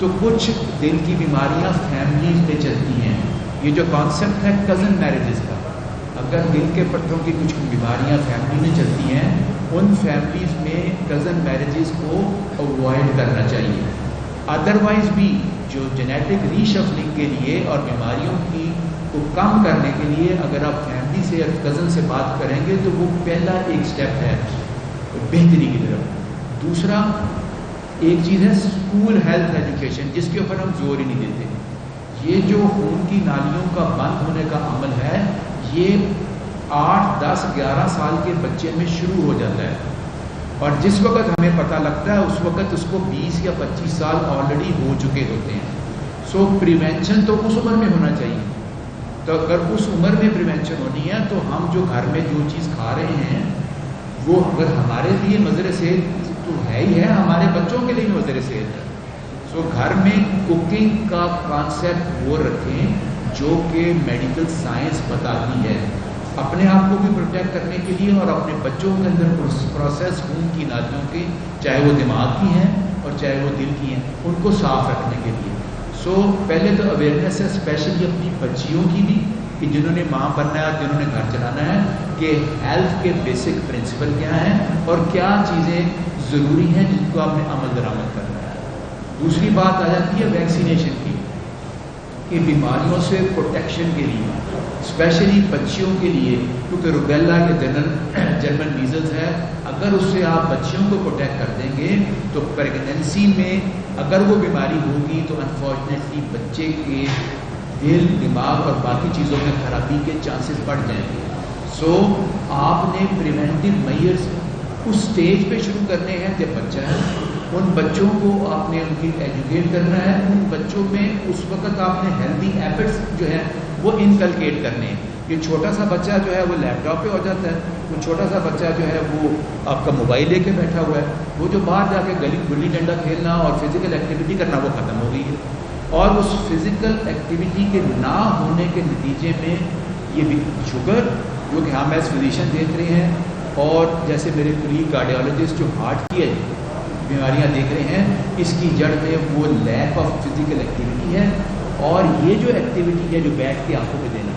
تو کچھ دل کی بیماریاں فیملیز میں چلتی ہیں. یہ جو کانسیپٹ ہے کزن میرجز کا، اگر دل کے پٹھوں کی کچھ بیماریاں فیملی میں چلتی ہیں، ان فیملیز میں کزن میرجز کو اوائڈ کرنا چاہیے. ادروائز بھی جو جینیٹک ری شفلنگ کے لیے اور بیماریوں کی کو کم کرنے کے لیے اگر آپ فیملی سے یا کزن سے بات کریں گے تو وہ پہلا ایک سٹیپ ہے بہتری کی طرف. دوسرا ایک چیز ہے اسکول ہیلتھ ایجوکیشن، جس کے اوپر ہم زور ہی نہیں دیتے. یہ جو خون کی نالیوں کا بند ہونے کا عمل ہے، یہ 8, 10, 11 سال کے بچے میں شروع ہو جاتا ہے، اور جس وقت ہمیں پتہ لگتا ہے اس وقت اس کو 20 یا 25 سال آلریڈی ہو چکے ہوتے ہیں. سو پریونشن تو اس عمر میں ہونا چاہیے. تو اگر اس عمر میں پریونشن ہونی ہے تو ہم جو گھر میں جو چیز کھا رہے ہیں وہ اگر ہمارے لیے مضر صحت تو ہے ہی ہے، ہمارے بچوں کے لیے بھی مضر صحت ہے. سو گھر میں کوکنگ کا کانسیپٹ وہ رکھیں جو کہ میڈیکل سائنس بتاتی ہے، اپنے آپ کو بھی پروٹیکٹ کرنے کے لیے اور اپنے بچوں کے اندر پروسیس خون کی نالیوں کی، چاہے وہ دماغ کی ہیں اور چاہے وہ دل کی ہیں، ان کو صاف رکھنے کے لیے. سو پہلے تو اویئرنیس ہے اسپیشلی اپنی بچیوں کی بھی، کہ جنہوں نے ماں بننا ہے، جنہوں نے گھر چلانا ہے، کہ ہیلتھ کے بیسک پرنسپل کیا ہیں اور کیا چیزیں ضروری ہیں جن کو آپ نے عمل درآمد کرنا ہے. دوسری بات آ جاتی ہے ویکسینیشن کی، کہ بیماریوں سے پروٹیکشن کے لیے اسپیشلی بچیوں کے لیے، کیونکہ روبیلا کے جرمن میزلز ہے، اگر اس سے آپ بچیوں کو پروٹیکٹ کر دیں گے تو پریگنینسی میں اگر وہ بیماری ہوگی تو انفارچونیٹلی بچے کے دل، دماغ اور باقی چیزوں میں خرابی کے چانسز بڑھ جائیں گے. سو آپ نے پریونٹیو میئرز اس سٹیج پہ شروع کرنے ہیں جب بچہ ہے. ان بچوں کو آپ نے ان کی ایجوکیٹ کرنا ہے، ان بچوں میں اس وقت آپ نے ہیلدی ہیبٹس جو ہیں وہ انکلکیٹ کرنے ہیں. یہ چھوٹا سا بچہ جو ہے وہ لیپ ٹاپ پہ ہو جاتا ہے، وہ چھوٹا سا بچہ جو ہے وہ آپ کا موبائل لے کے بیٹھا ہوا ہے، وہ جو باہر جا کے گلی ڈنڈا کھیلنا اور فزیکل ایکٹیویٹی کرنا وہ ختم ہو گئی ہے. اور اس فزیکل ایکٹیویٹی کے نہ ہونے کے نتیجے میں یہ بھی شوگر جو کہ ہم ایز فزیشین دیکھ رہے ہیں، اور جیسے میرے کولیگ کارڈیالوجسٹ جو ہارٹ کی بیماریاں دیکھ رہے ہیں، اس کی جڑ میں وہ لیک آف فزیکل ایکٹیویٹی ہے. اور یہ جو ایکٹیویٹی ہے جو بیٹھ کے آنکھوں پہ دینا،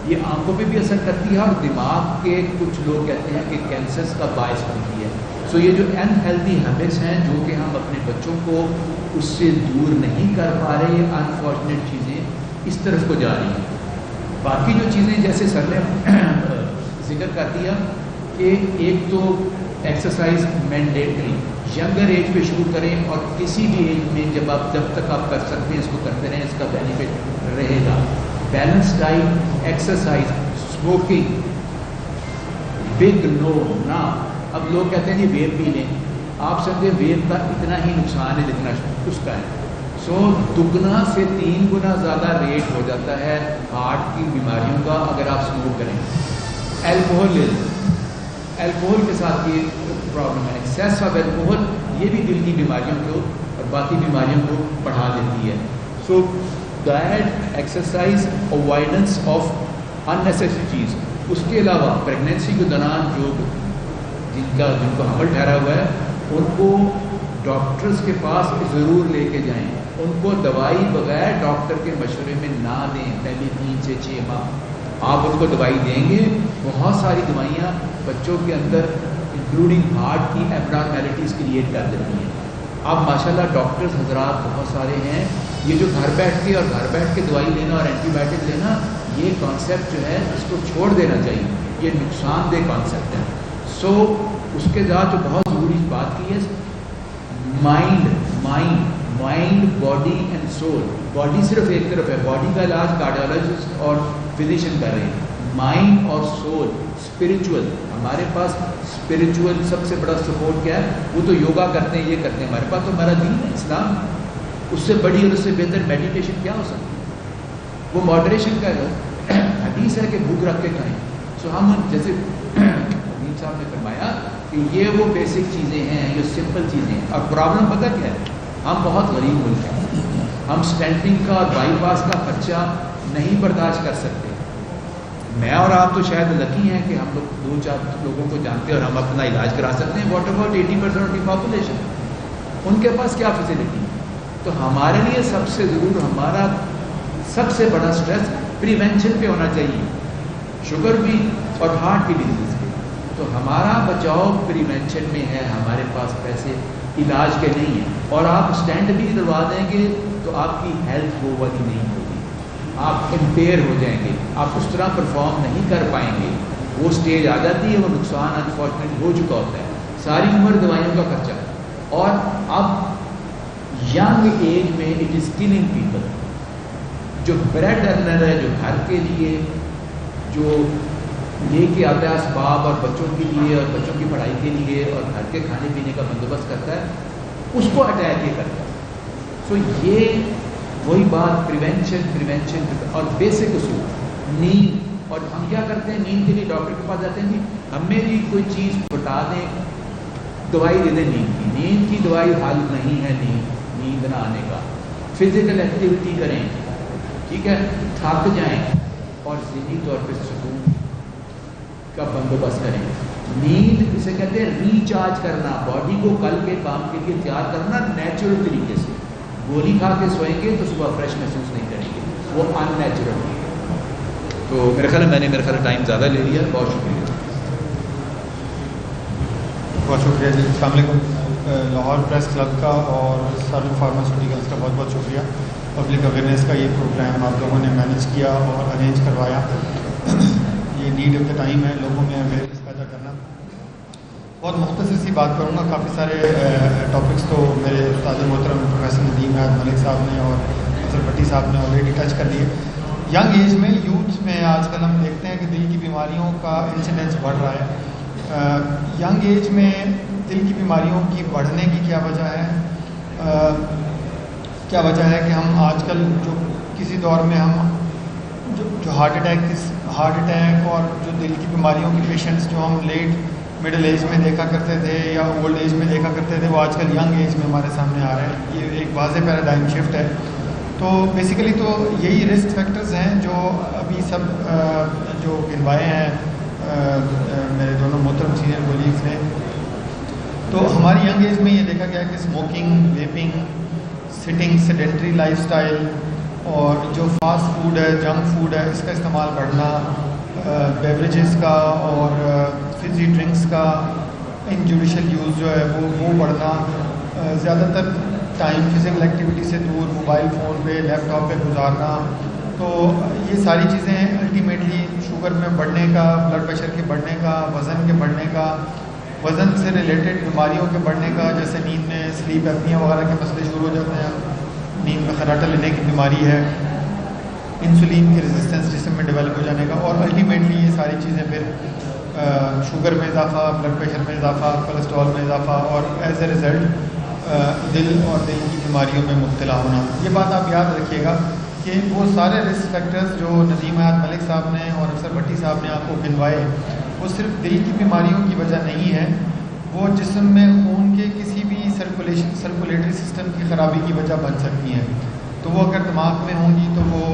یہ آنکھوں پہ بھی اثر کرتی ہے اور دماغ کے کچھ لوگ کہتے ہیں کہ کینسرز کا باعث بنتی ہے. سو یہ جو ان ہیلدی ہیبٹس ہیں جو کہ ہم اپنے بچوں کو اس سے دور نہیں کر پا رہے، یہ انفارچونیٹ چیزیں اس طرف کو جا رہی ہیں. باقی جو چیزیں جیسے سر نے ذکر کر دیا کہ ایک تو ایکسرسائز مینڈیٹری ینگر ایج پہ شروع کریں، اور کسی بھی ایج میں جب تک آپ کر سکتے ہیں اس کو کرتے رہیں، اس کا بینیفٹ رہے گا. Balance diet, exercise, smoking, big no نا. اب لوگ کہتے ہیں جی ویپ پی لیں، آپ سمجھیں ویپ کا اتنا ہی نقصان ہے جتنا اس کا ہے. سو 2 سے 3 گنا زیادہ ریٹ ہو جاتا ہے ہارٹ کی بیماریوں کا اگر آپ اسموک کریں. الکوہول کے ساتھ یہ پرابلم ہے، ایکسیس آف الکوہول، یہ بھی دل کی بیماریوں کو اور باقی بیماریوں کو بڑھا دیتی ہے. So diet, exercise, avoidance of unnecessary چیز. اس کے علاوہ پریگنینسی کے دوران جن کو حمل ٹھہرا ہوا ہے ان کو ڈاکٹرز کے پاس ضرور لے کے جائیں. ان کو دوائی بغیر ڈاکٹر کے مشورے میں نہ دیں. پہلے 3 سے 6 ماہ آپ ان کو دوائی دیں گے. بہت ساری دوائیاں بچوں کے اندر انکلوڈنگ ہارٹ کی ایبنارمیلٹیز کریٹ کر دیتی ہیں. اب ماشاءاللہ ڈاکٹرز حضرات بہت سارے ہیں. یہ جو گھر بیٹھ کے دوائی لینا اور اینٹی بایوٹک لینا، یہ کانسیپٹ جو ہے اس کو چھوڑ دینا چاہیے. یہ نقصان دہ کانسیپٹ ہے. سو اس کے ساتھ جو بہت ضروری بات کی ہے mind, body and civil. Body صرف ایک طرف ہے، باڈی کا علاج کارڈیالوجسٹ اور فزیشین کر رہے ہیں. مائنڈ اور سول، اسپریچول، ہمارے پاس اسپریچول سب سے بڑا سپورٹ کیا ہے؟ وہ تو یوگا کرتے ہیں، یہ کرتے ہیں. ہمارے پاس تو ہمارا دین ہے، اسلام. اس سے بڑی اور اس سے بہتر میڈیٹیشن کیا ہو سکتی ہے؟ وہ ماڈریشن کا حدیث ہے کہ بھوک رکھ کے کھائیں. سو ہم جیسے حکیم صاحب نے فرمایا کہ یہ وہ بیسک چیزیں ہیں، یہ سمپل چیزیں ہیں. اور پرابلم پتہ کیا ہے؟ ہم بہت غریب ملک ہیں. ہم اسٹینٹنگ کا اور بائی پاس کا خرچہ نہیں برداشت کر سکتے. میں اور آپ تو شاید لکی ہیں کہ ہم لوگ 2-4 لوگوں کو جانتے ہیں اور ہم اپنا علاج کرا سکتے ہیں. What about 80% of the population? ان کے پاس کیا فیسلٹی؟ تو ہمارے لیے سب سے ضرور ہمارا سب سے بڑا سٹریس پریونشن پہ ہونا چاہیے، شوگر بھی اور ہارٹ کی ڈیزیز کے. تو ہمارا بچاؤ پریونشن میں ہے، ہمارے پاس پیسے علاج کے نہیں ہیں. اور آپ اسٹینٹ بھی دلوا دیں گے تو آپ کی ہیلتھ وہ والی نہیں ہوگی، آپ امپیئر ہو جائیں گے، آپ اس طرح پرفارم نہیں کر پائیں گے. وہ سٹیج آ جاتی ہے، وہ نقصان انفارچونیٹ ہو چکا ہوتا ہے، ساری عمر دوائیوں کا خرچہ. اور اب ینگ ایج میں اٹ از کلنگ پیپل. جو بریڈ ارنر ہے، جو گھر کے لیے جو لے کے آتا ہے اسباب اور بچوں کے لیے اور بچوں کی پڑھائی کے لیے اور گھر کے کھانے پینے کا بندوبست کرتا ہے، اس کو اٹیک یہ کرتا ہے. سو یہ وہی بات پریونشن اور بیسک اصول نیند. اور ہم کیا کرتے ہیں، نیند کے لیے ڈاکٹر کے پاس جاتے ہیں، جی ہمیں بھی کوئی چیز بتا دیں، دوائی دے دیں نیند کی دوائی حل نہیں ہے نیند نہ آنے کا. فزیکل ایکٹیویٹی کریں، ٹھیک ہے، تھک جائیں اور ذہنی طور پہ سکون کا بندوبست کریں. نیند اسے کہتے ہیں ریچارج کرنا، باڈی کو کل کے کام کے لیے تیار کرنا نیچرل طریقے سے. گولی کھا کے سوئیں گے تو صبح فریش محسوس نہیں کریں گے، وہ ان نیچرل ہے. تو میرے خیال میں نے ٹائم زیادہ لے لیا. بہت شکریہ. بہت شکریہ جی. السلام علیکم. لاہور پریس کلب کا اور سارے فارماسیوٹیکلس کا بہت بہت شکریہ. پبلک اویئرنیس کا یہ پروگرام آپ لوگوں نے مینیج کیا اور ارینج کروایا. یہ نیڈ آف دا ٹائم ہے، لوگوں میں اویئرنیس پیدا کرنا. بہت مختصر سی بات کروں گا. کافی سارے ٹاپکس تو میرے استاد محترم پروفیسر ندیم احمد ملک صاحب نے اور اظہر بھٹی صاحب نے آلریڈی ٹچ کر لیے. ینگ ایج میں یوتھ میں آج کل ہم دیکھتے ہیں کہ دل کی بیماریوں کا انسیڈنس بڑھ رہا ہے. ینگ ایج میں دل کی بیماریوں کی بڑھنے کی کیا وجہ ہے؟ کیا وجہ ہے کہ ہم آج کل جو کسی دور میں ہم جو ہارٹ اٹیک اور جو دل کی بیماریوں کے پیشنٹس جو ہم لیٹ مڈل ایج میں دیکھا کرتے تھے یا اولڈ ایج میں دیکھا کرتے تھے، وہ آج کل ینگ ایج میں ہمارے سامنے آ رہے ہیں. یہ ایک واضح پیراڈائم شفٹ ہے. تو بیسیکلی تو یہی رسک فیکٹرز ہیں جو ابھی سب جو گنوائے ہیں میرے دونوں محترم سینئر کولیگس نے. تو ہماری ینگ ایج میں یہ دیکھا گیا کہ smoking, vaping, sitting, sedentary life style اور جو فاسٹ فوڈ ہے، جنک فوڈ ہے، اس کا استعمال بڑھنا، بیوریجز کا اور فزی ڈرنکس کا انجوڈیشل یوز جو ہے وہ بڑھنا، زیادہ تر ٹائم فزیکل ایکٹیویٹی سے دور موبائل فون پہ، لیپ ٹاپ پہ گزارنا. تو یہ ساری چیزیں الٹیمیٹلی شوگر میں بڑھنے کا، بلڈ پریشر کے بڑھنے کا، وزن کے بڑھنے کا، وزن سے ریلیٹڈ بیماریوں کے بڑھنے کا، جیسے نیند میں سلیپ ایپنیا وغیرہ کے مسئلے شروع ہو جاتے ہیں. نیند میں خراٹہ لینے کی بیماری ہے، انسولین کی ریزسٹنس جسم میں ڈیولپ ہو جانے کا، اور الٹیمیٹلی یہ ساری چیزیں پھر شوگر میں اضافہ، بلڈ پریشر میں اضافہ، کولیسٹرول میں اضافہ اور ایز اے ریزلٹ دل اور دل کی بیماریوں میں مبتلا ہونا. یہ بات آپ یاد رکھیے گا کہ وہ سارے رسک فیکٹرز جو ندیم احمد ملک صاحب نے اور اظہر بھٹی صاحب نے آپ کو گنوائے، وہ صرف دل کی بیماریوں کی وجہ نہیں ہے، وہ جسم میں خون کے کسی بھی سرکولیٹری سسٹم کی خرابی کی وجہ بن سکتی ہیں. تو وہ اگر دماغ میں ہوں گی تو وہ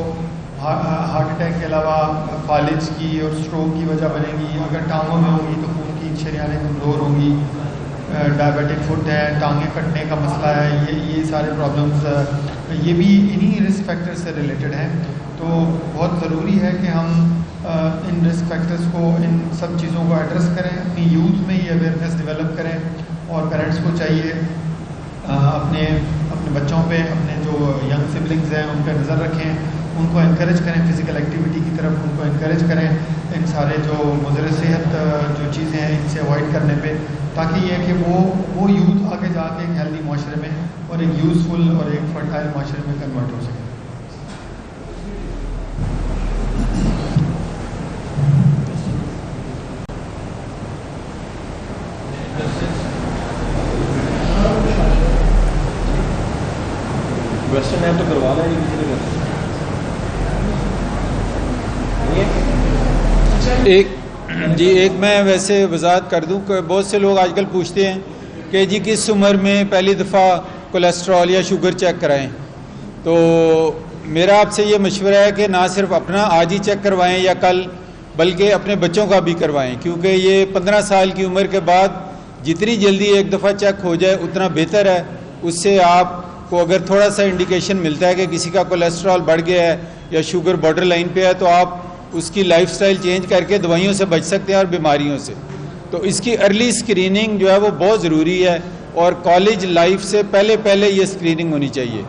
ہارٹ اٹیک کے علاوہ فالج کی اور اسٹروک کی وجہ بنے گی. اگر ٹانگوں میں ہوں گی تو خون کی شریانیں کمزور ہوں گی. ڈائبیٹک فٹ ہے، ٹانگیں کٹنے کا مسئلہ ہے، یہ سارے پرابلمس یہ بھی انہی رسک فیکٹر سے ریلیٹڈ ہیں. تو بہت ضروری ہے کہ ہم ان رسک فیکٹرز کو، ان سب چیزوں کو ایڈریس کریں، اپنی یوتھ میں یہ اویئرنیس ڈیولپ کریں. اور پیرنٹس کو چاہیے اپنے بچوں پہ، اپنے جو ینگ سبلنگز ہیں ان پہ نظر رکھیں، ان کو انکریج کریں فزیکل ایکٹیویٹی کی طرف، ان کو انکریج کریں ان سارے جو مضر صحت جو چیزیں ہیں ان سے اوائڈ کرنے پہ، تاکہ یہ کہ وہ یوتھ آگے جا کے ایک ہیلدی معاشرے میں اور ایک یوزفل اور ایک فرٹائل معاشرے میں کنورٹ ہو سکے. کوشچن ہے تو کروا لیں گے کسی نے. ایک میں ویسے وضاحت کر دوں کہ بہت سے لوگ آج کل پوچھتے ہیں کہ جی کس عمر میں پہلی دفعہ کولیسٹرول یا شوگر چیک کرائیں. تو میرا آپ سے یہ مشورہ ہے کہ نہ صرف اپنا آج ہی چیک کروائیں یا کل، بلکہ اپنے بچوں کا بھی کروائیں، کیونکہ یہ 15 سال کی عمر کے بعد جتنی جلدی ایک دفعہ چیک ہو جائے اتنا بہتر ہے. اس سے آپ کو اگر تھوڑا سا انڈیکیشن ملتا ہے کہ کسی کا کولیسٹرول بڑھ گیا ہے یا شوگر بارڈر لائن پہ ہے تو آپ اس کی لائف سٹائل چینج کر کے دوائیوں سے بچ سکتے ہیں اور بیماریوں سے. تو اس کی ارلی اسکریننگ جو ہے وہ بہت ضروری ہے اور کالج لائف سے پہلے یہ اسکریننگ ہونی چاہیے.